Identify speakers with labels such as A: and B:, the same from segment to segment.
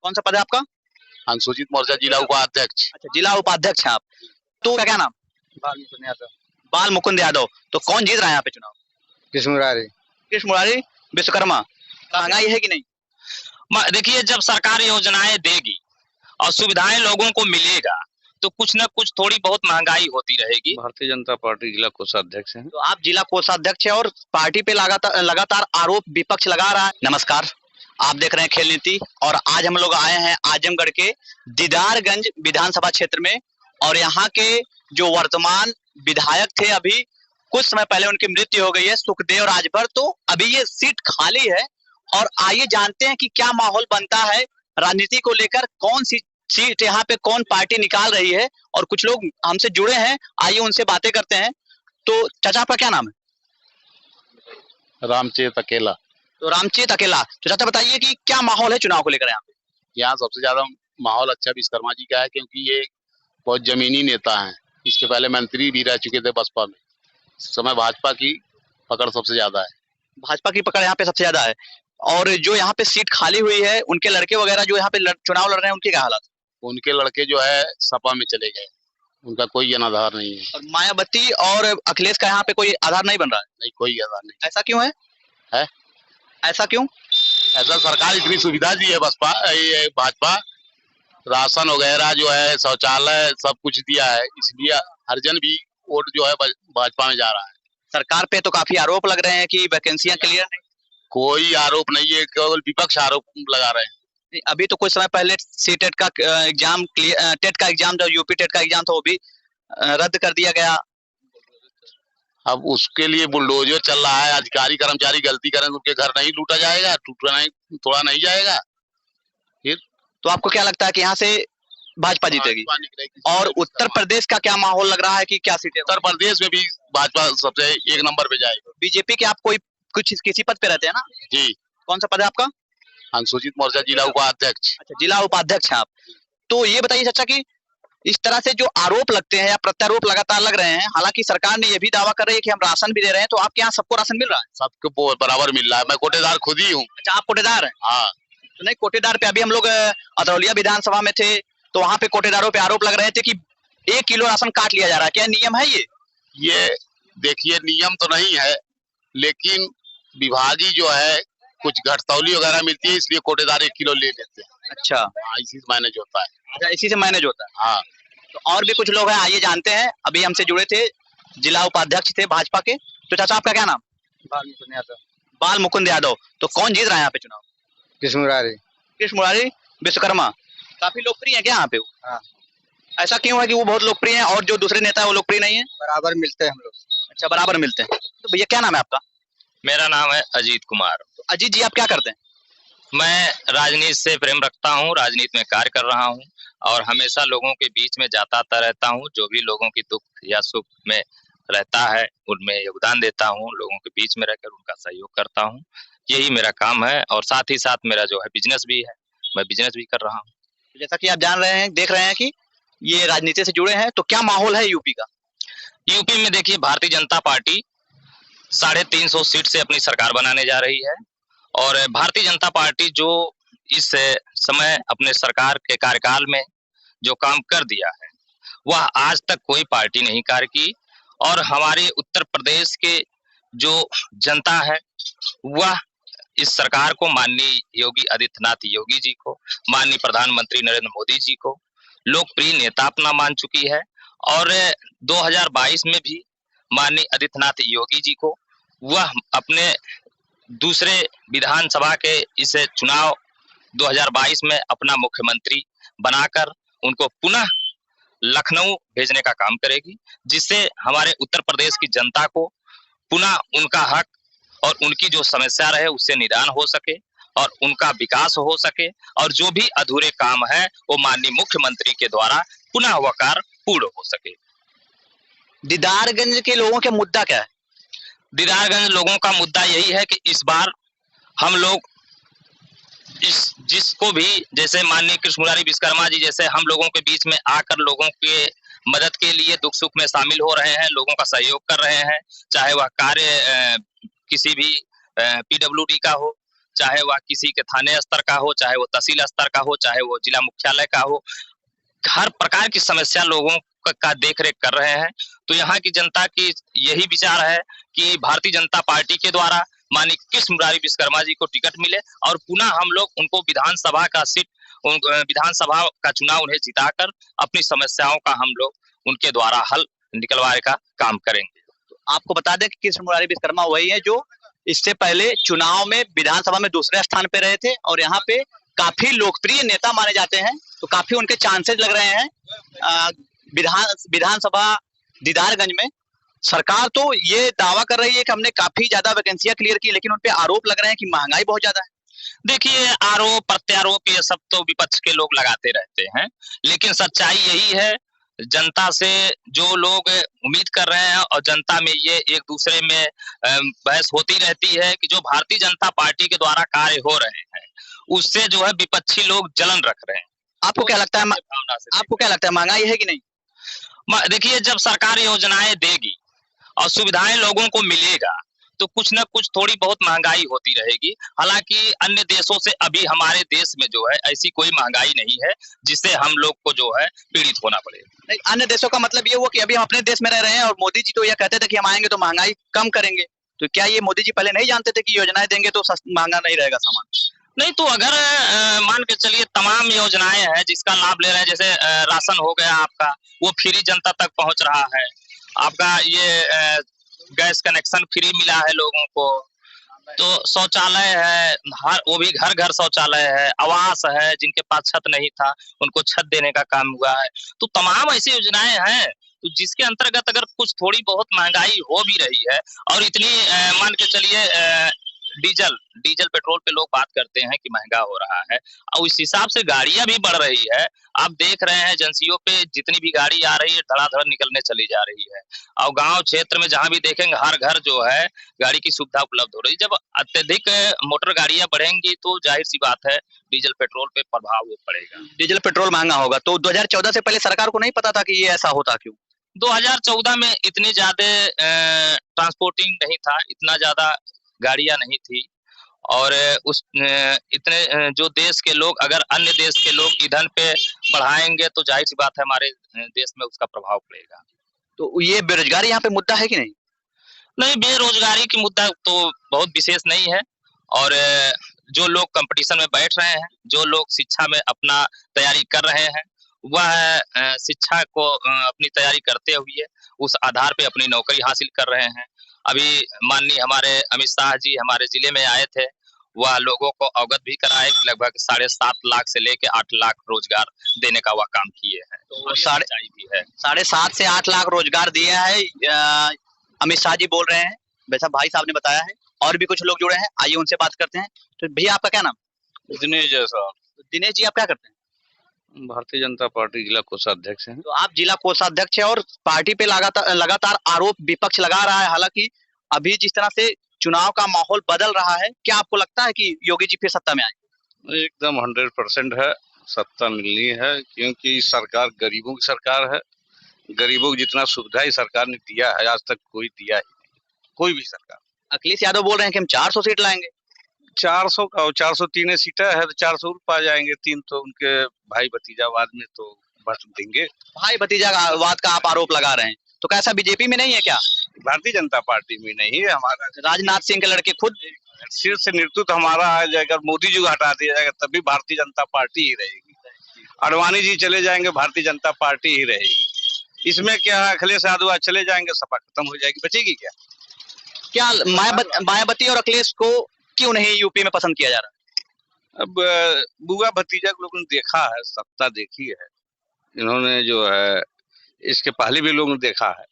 A: कौन सा पद है आपका?
B: अनुसूचित मोर्चा जिला उपाध्यक्ष।
A: अच्छा, जिला उपाध्यक्ष हैं आप। तो क्या नाम?
B: बाल मुकुंद यादव।
A: बाल मुकुंद यादव। तो कौन जीत रहा है यहाँ पे चुनाव?
B: कृष्ण मुरारी।
A: कृष्ण मुरारी विश्वकर्मा। महंगाई है कि नहीं?
C: देखिए, जब सरकार योजनाएं देगी और सुविधाएं लोगों को मिलेगा तो कुछ न कुछ थोड़ी बहुत महंगाई होती रहेगी।
B: भारतीय जनता पार्टी जिला कोषाध्यक्ष हैं।
A: तो आप जिला कोषाध्यक्ष है और पार्टी पे लगातार आरोप विपक्ष लगा रहा है। नमस्कार, आप देख रहे हैं खेल नीति और आज हम लोग आए हैं आजमगढ़ के दीदारगंज विधानसभा क्षेत्र में और यहाँ के जो वर्तमान विधायक थे, अभी कुछ समय पहले उनकी मृत्यु हो गई है, सुखदेव राजभर। तो अभी ये सीट खाली है और आइए जानते हैं कि क्या माहौल बनता है राजनीति को लेकर, कौन सी सीट यहाँ पे कौन पार्टी निकाल रही है और कुछ लोग हमसे जुड़े हैं, आइए उनसे बातें करते हैं। तो चाचा आपका क्या नाम है?
B: रामचेत अकेला।
A: तो रामचेत अकेला। तो चाचा बताइए कि क्या माहौल है चुनाव को लेकर यहाँ पे?
B: यहाँ सबसे ज्यादा माहौल अच्छा विश्वकर्मा जी का है, क्योंकि ये बहुत जमीनी नेता हैं। इसके पहले मंत्री भी रह चुके थे बसपा में। इस समय भाजपा की पकड़ सबसे ज्यादा है।
A: भाजपा की पकड़ यहाँ पे सबसे ज्यादा है। और जो यहाँ पे सीट खाली हुई है, उनके लड़के वगैरह जो यहाँ पे चुनाव लड़ रहे हैं, उनके क्या हालात?
B: उनके लड़के जो है सपा में चले गए, उनका कोई अनाधार नहीं है।
A: और मायावती और अखिलेश का यहाँ पे कोई आधार नहीं बन रहा है?
B: नहीं, कोई आधार नहीं।
A: ऐसा क्यों है? ऐसा क्यों?
B: ऐसा सरकार इतनी सुविधा दी है बसपा, ये भाजपा, राशन वगैरह जो है, शौचालय सब कुछ दिया है, इसलिए हर जन भी वोट जो है भाजपा में जा रहा है।
A: सरकार पे तो काफी आरोप लग रहे हैं कि वैकेंसियां क्लियर नहीं।
B: कोई आरोप नहीं है, केवल विपक्ष आरोप लगा रहे हैं।
A: अभी तो कुछ समय पहले सीटेट का एग्जाम, टेट का एग्जाम, जो यूपी टेट का एग्जाम था, वो भी रद्द कर दिया गया।
B: अब उसके लिए बुलडोजर चल रहा है। अधिकारी कर्मचारी गलती करें तो उनके घर नहीं लूटा जाएगा, थोड़ा नहीं जाएगा। फिर
A: तो आपको क्या लगता है कि यहाँ से भाजपा जीतेगी? और उत्तर प्रदेश का क्या माहौल लग रहा है कि क्या सीटें?
B: उत्तर प्रदेश में भी भाजपा सबसे एक नंबर पे जाएगी।
A: बीजेपी के आप कोई कुछ किसी पद पे रहते हैं ना?
B: जी।
A: कौन सा पद है आपका?
B: अनुसूचित मोर्चा जिला उपाध्यक्ष।
A: अच्छा, जिला उपाध्यक्ष हैं आप। तो ये बताइए चाचा कि इस तरह से जो आरोप लगते हैं या प्रत्यारोप लगातार लग रहे हैं, हालांकि सरकार ने ये भी दावा कर रही है कि हम राशन भी दे रहे हैं, तो आपके यहाँ सबको राशन मिल रहा है?
B: सबको बराबर मिल रहा है। मैं कोटेदार खुद ही हूँ।
A: अच्छा, आप कोटेदार हैं?
B: हाँ।
A: तो नहीं, कोटेदार पे अभी हम लोग अतरौलिया विधानसभा में थे, तो वहां पे कोटेदारों पे आरोप लग रहे थे कि 1 किलो राशन काट लिया जा रहा है। क्या नियम है
B: ये देखिए, नियम तो नहीं है, लेकिन विभागीय जो है कुछ घटतौली वगैरह मिलती है, इसलिए कोटेदार 1 किलो ले लेते हैं।
A: अच्छा।
B: हाँ, इसी से मैनेज होता है।
A: अच्छा, इसी से मैनेज होता है।
B: हाँ।
A: तो और भी कुछ लोग हैं, आइए जानते हैं। अभी हमसे जुड़े थे, जिला उपाध्यक्ष थे भाजपा के। तो चाचा आपका क्या नाम?
B: बाल मुकुंद यादव।
A: बाल मुकुंद यादव। तो कौन जीत रहा है यहाँ पे चुनाव?
B: कृष्ण मुरारी।
A: कृष्ण मुरारी विश्वकर्मा। काफी लोकप्रिय है क्या यहाँ पे?
B: हाँ।
A: ऐसा क्यों है कि वो बहुत लोकप्रिय है और जो दूसरे नेता है वो लोकप्रिय नहीं है?
B: बराबर मिलते हैं हम लोग।
A: अच्छा, बराबर मिलते हैं। तो भैया क्या नाम है आपका?
C: मेरा नाम है अजीत कुमार।
A: तो अजीत जी, आप क्या करते हैं?
C: मैं राजनीति से प्रेम रखता हूँ, राजनीति में कार्य कर रहा हूँ और हमेशा लोगों के बीच में जाता रहता हूँ। जो भी लोगों की दुख या सुख में रहता है, उनमें योगदान देता हूँ, लोगों के बीच में रहकर उनका सहयोग करता हूँ। यही मेरा काम है और साथ ही साथ मेरा जो है बिजनेस भी है, मैं बिजनेस भी कर रहा हूँ।
A: जैसा कि आप जान रहे हैं, देख रहे हैं कि ये राजनीति से जुड़े हैं, तो क्या माहौल है यूपी का?
C: यूपी में देखिए, भारतीय जनता पार्टी 350 सीट से अपनी सरकार बनाने जा रही है और भारतीय जनता पार्टी जो इस समय अपने सरकार के कार्यकाल में जो काम कर दिया है, वह आज तक कोई पार्टी नहीं कार्य की। और हमारे उत्तर प्रदेश के जो जनता है, वह इस सरकार को, माननीय योगी आदित्यनाथ योगी जी को, माननीय प्रधानमंत्री नरेंद्र मोदी जी को लोकप्रिय नेता अपना मान चुकी है। और 2022 में भी माननीय आदित्यनाथ योगी जी को वह अपने दूसरे विधानसभा के इस चुनाव 2022 में अपना मुख्यमंत्री बनाकर उनको पुनः लखनऊ भेजने का काम करेगी, जिससे हमारे उत्तर प्रदेश की जनता को पुनः उनका हक और उनकी जो समस्या रहे उससे निदान हो सके और उनका विकास हो सके और जो भी अधूरे काम है वो माननीय मुख्यमंत्री के द्वारा पुनः वह कार्य पूर्ण हो सके।
A: दीदारगंज के लोगों के मुद्दा क्या है?
C: दीदारगंज लोगों का मुद्दा यही है कि इस बार हम लोग जिसको भी, जैसे माननीय कृष्ण मुरारी विश्वकर्मा जी जैसे हम लोगों के बीच में आकर लोगों के मदद के लिए दुख सुख में शामिल हो रहे हैं, लोगों का सहयोग कर रहे हैं, चाहे वह कार्य किसी भी पीडब्ल्यूडी का हो, चाहे वह किसी के थाने स्तर का हो, चाहे वो तहसील स्तर का हो, चाहे वो जिला मुख्यालय का हो, हर प्रकार की समस्या लोगों का देख रेख कर रहे हैं। तो यहाँ की जनता की यही विचार है कि भारतीय जनता पार्टी के द्वारा माननीय कृष्ण मुरारी विश्वकर्मा जी को टिकट मिले और पुनः हम लोग उनको विधानसभा का सीट, विधानसभा का चुनाव उन्हें जिताकर अपनी समस्याओं का हम लोग उनके द्वारा हल निकलवाने का काम करेंगे।
A: तो आपको बता दें कि कृष्ण मुरारी विश्वकर्मा वही है जो इससे पहले चुनाव में विधानसभा में दूसरे स्थान पे रहे थे और यहाँ पे काफी लोकप्रिय नेता माने जाते हैं, तो काफी उनके चांसेस लग रहे हैं विधानसभा दीदारगंज में। सरकार तो ये दावा कर रही है कि हमने काफी ज्यादा वैकेंसियां क्लियर की, लेकिन उनपे आरोप लग रहे हैं कि महंगाई बहुत ज्यादा है।
C: देखिए, आरोप प्रत्यारोप ये सब तो विपक्ष के लोग लगाते रहते हैं, लेकिन सच्चाई यही है, जनता से जो लोग उम्मीद कर रहे हैं और जनता में ये एक दूसरे में बहस होती रहती है कि जो भारतीय जनता पार्टी के द्वारा कार्य हो रहे हैं उससे जो है विपक्षी लोग जलन रख रहे हैं।
A: आपको क्या लगता है, आपको क्या लगता है महंगाई है कि नहीं?
C: देखिए, जब सरकार योजनाएं देगी और सुविधाएं लोगों को मिलेगा तो कुछ न कुछ थोड़ी बहुत महंगाई होती रहेगी। हालांकि अन्य देशों से अभी हमारे देश में जो है ऐसी कोई महंगाई नहीं है जिससे हम लोग को जो है पीड़ित होना पड़ेगा।
A: नहीं, अन्य देशों का मतलब ये हुआ कि अभी हम अपने देश में रह रहे हैं और मोदी जी तो ये कहते थे कि हम आएंगे तो महंगाई कम करेंगे, तो क्या ये मोदी जी पहले नहीं जानते थे कि योजनाएं देंगे तो महंगा नहीं रहेगा सामान?
C: नहीं, तो अगर मान के चलिए तमाम योजनाएं हैं जिसका लाभ ले रहे हैं, जैसे राशन हो गया आपका, वो फ्री जनता तक पहुंच रहा है, आपका ये गैस कनेक्शन फ्री मिला है लोगों को, तो शौचालय है, हर वो भी घर घर शौचालय है, आवास है, जिनके पास छत नहीं था उनको छत देने का काम हुआ है। तो तमाम ऐसी योजनाएं हैं तो जिसके अंतर्गत अगर कुछ थोड़ी बहुत महंगाई हो भी रही है और इतनी मान के चलिए डीजल पेट्रोल पे लोग बात करते हैं कि महंगा हो रहा है और इस हिसाब से गाड़ियां भी बढ़ रही है। आप देख रहे हैं एजेंसियों पे जितनी भी गाड़ी आ रही है धड़ाधड़ निकलने चली जा रही है और गांव क्षेत्र में जहां भी देखेंगे हर घर जो है गाड़ी की सुविधा उपलब्ध हो रही है। जब अत्यधिक मोटर गाड़ियां बढ़ेंगी तो जाहिर सी बात है डीजल पेट्रोल पे प्रभाव वो पड़ेगा।
A: डीजल पेट्रोल महंगा होगा तो 2014 से पहले सरकार को नहीं पता था कि ये ऐसा होता क्यों?
C: 2014 में इतनी ज्यादा ट्रांसपोर्टिंग नहीं था, इतना ज्यादा गाड़ियां नहीं थी और इतने जो देश के लोग अगर अन्य देश के लोग ईंधन पे बढ़ाएंगे तो जाहिर सी बात है हमारे देश में उसका प्रभाव पड़ेगा।
A: तो ये बेरोजगारी यहाँ पे मुद्दा है कि नहीं?
C: नहीं, बेरोजगारी की मुद्दा तो बहुत विशेष नहीं है और जो लोग कंपटीशन में बैठ रहे हैं, जो लोग शिक्षा में अपना तैयारी कर रहे हैं, वह शिक्षा को अपनी तैयारी करते हुए उस आधार पे अपनी नौकरी हासिल कर रहे हैं। अभी माननीय हमारे अमित शाह जी हमारे जिले में आए थे, वह लोगों को अवगत भी कराए कि लगभग 7.5 लाख से लेके 8 लाख रोजगार देने का वह काम किए हैं।
A: तो 7.5 से 8 लाख रोजगार दिया है अमित शाह जी बोल रहे हैं, वैसा भाई साहब ने बताया है। और भी कुछ लोग जुड़े हैं, आइए उनसे बात करते हैं। तो भैया आपका क्या नाम?
B: दिनेश जैसा।
A: दिनेश जी आप क्या करते हैं?
B: भारतीय जनता पार्टी जिला कोषाध्यक्ष हैं।
A: तो आप जिला कोषाध्यक्ष है और पार्टी पे लगातार आरोप विपक्ष लगा रहा है। हालांकि अभी जिस तरह से चुनाव का माहौल बदल रहा है, क्या आपको लगता है कि योगी जी फिर सत्ता में आए?
B: एकदम 100% है, सत्ता मिलनी है क्योंकि सरकार गरीबों की सरकार है। गरीबों को जितना सुविधा ही सरकार ने दिया है आज तक कोई दिया ही नहीं, कोई भी सरकार।
A: अखिलेश यादव बोल रहे हैं कि हम 400 सीट लाएंगे।
B: 400 का 403 सीटें है तो 400 पा जाएंगे, 3 तो उनके भाई भतीजावाद में तो बस देंगे।
A: भाई भतीजावाद का आप आरोप लगा रहे हैं, तो कैसा बीजेपी में नहीं है क्या?
B: भारतीय जनता पार्टी में नहीं है, हमारा
A: राजनाथ सिंह के लड़के खुद
B: सिर से नेतृत्व हमारा आ जाएगा, मोदी जी को हटा दिया जाएगा तभी भारतीय जनता पार्टी ही रहेगी। अडवाणी जी चले जाएंगे भारतीय जनता पार्टी ही रहेगी। इसमें क्या है, अखिलेश यादव चले जाएंगे सपा खत्म हो जाएगी, बचेगी क्या?
A: क्या मायावती और अखिलेश को क्यों नहीं यूपी में पसंद किया जा रहा?
B: अब बुआ भतीजा को लोगों ने देखा है, सत्ता देखी है, इन्होंने जो है इसके पहले भी लोगों ने देखा है,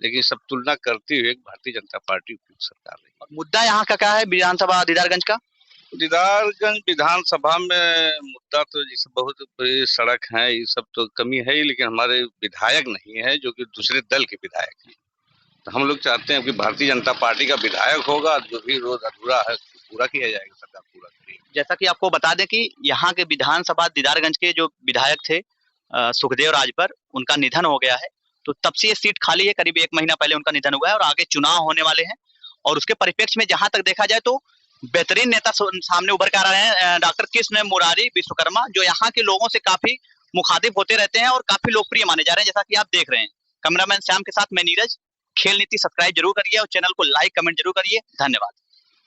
B: लेकिन सब तुलना करते हुए भारतीय जनता पार्टी की सरकार रही।
A: मुद्दा यहाँ का क्या है विधानसभा दीदारगंज का?
B: दीदारगंज विधानसभा में मुद्दा तो जैसे बहुत बड़ी सड़क है, ये सब तो कमी है ही, लेकिन हमारे विधायक नहीं है जो कि दूसरे दल के विधायक हैं। तो हम लोग चाहते हैं कि भारतीय जनता पार्टी का विधायक होगा, जो भी रोज अधूरा है पूरा किया जाएगा, सरकार पूरा करेगी।
A: जैसा कि आपको बता दें कि यहाँ के विधानसभा दीदारगंज के जो विधायक थे सुखदेव राजभर, उनका निधन हो गया है, तो तब से ये सीट खाली है। करीब 1 महीना पहले उनका निधन हुआ है और आगे चुनाव होने वाले हैं और उसके परिप्रेक्ष्य में जहां तक देखा जाए तो बेहतरीन नेता सामने उभर कर आ रहे हैं, डॉक्टर कृष्ण मुरारी विश्वकर्मा, जो यहाँ के लोगों से काफी मुखातिब होते रहते हैं और काफी लोकप्रिय माने जा रहे हैं, जैसा कि आप देख रहे हैं। कैमरामैन श्याम के साथ मैं नीरज। खेल नीति सब्सक्राइब जरूर करिए और चैनल को लाइक कमेंट जरूर करिए। धन्यवाद।